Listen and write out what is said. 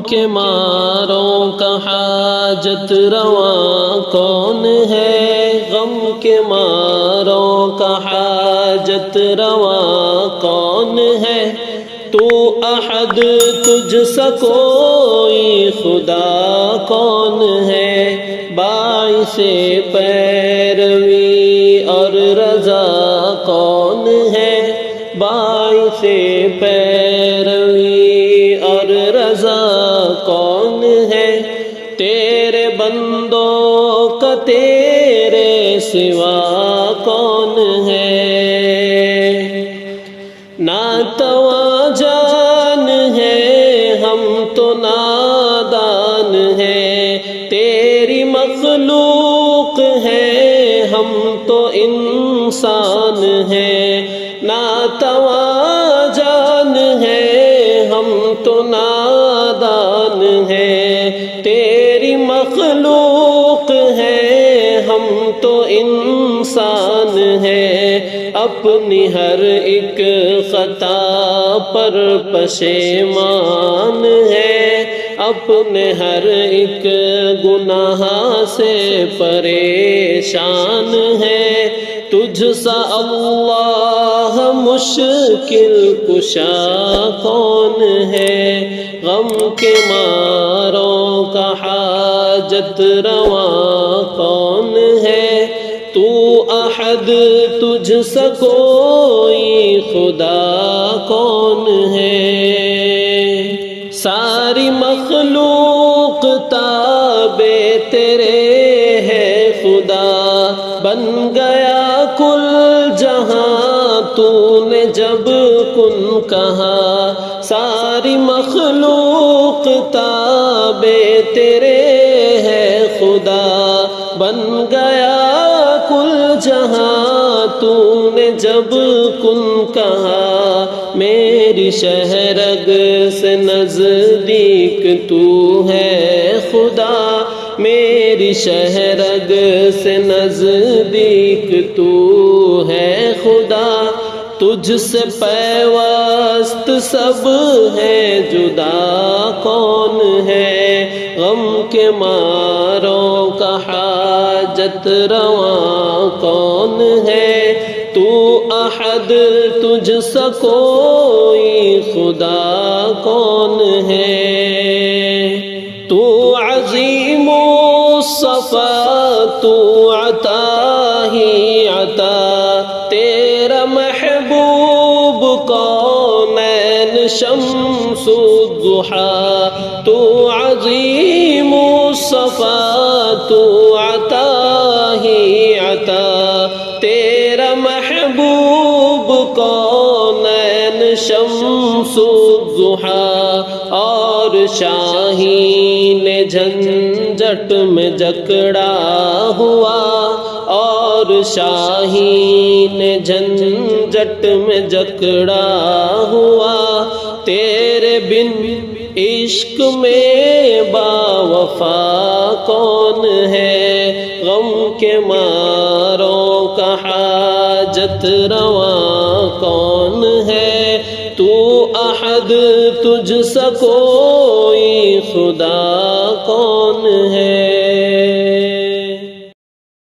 کے ماروں کا حاجت رواں کون ہے؟ غم کے ماروں کا حاجت رواں کون ہے؟ تو احد تجھ سا کوئی خدا کون ہے؟ باعث پیروی اور رضا کون ہے؟ باعث پیروی اور رضا کون ہے؟ تیرے بندوں کا تیرے سوا کون ہے؟ ناتواں جان ہے ہم تو نادان ہیں، تیری مخلوق ہے ہم تو انسان ہیں۔ ناتواں جان ہے ہم تو نادان ہیں، تیری مخلوق ہے ہم تو انسان ہیں۔ اپنی ہر ایک خطا پر پشیمان ہے، اپنے ہر ایک گناہ سے پریشان ہے۔ تجھ سا اللہ مشکل کشا کون ہے؟ غم کے ماروں کا حاجت رواں کون ہے؟ تو احد تجھ سا کوئی خدا کون ہے؟ ساری مخلوق تابع تیرے ہے خدا، بن گیا کل جہاں تو نے جب کن کہا۔ ساری مخلوق تابع تیرے ہے خدا، بن گیا کل جہاں تو نے جب کن کہا۔ میری شہرگ سے نزدیک تو ہے خدا، میری شہرگ سے نزدیک تو ہے خدا۔ تجھ سے پیوست سب ہے، جدا کون ہے؟ غم کے ماروں کا حاجت رواں کون ہے؟ تو احد تجھ سا کوئی خدا کون ہے؟ تو عظیم الصفا تو عطا ہی عطا، تیرا محبوب کونین شمس الضحیٰ۔ تو عظیم الصفا تو عطا ہی عطا، تیرا محبوب کونین شمس الضحیٰ۔ اور شاہین جھنجھٹ میں جکڑا ہوا، اور شاہین جھنجھٹ میں جکڑا ہوا، تیرے بن عشق میں با وفا کون ہے؟ غم کے ماروں کا حاجت رواں کون ہے؟ تو احد تجھ سا کوئی خدا کون ہے؟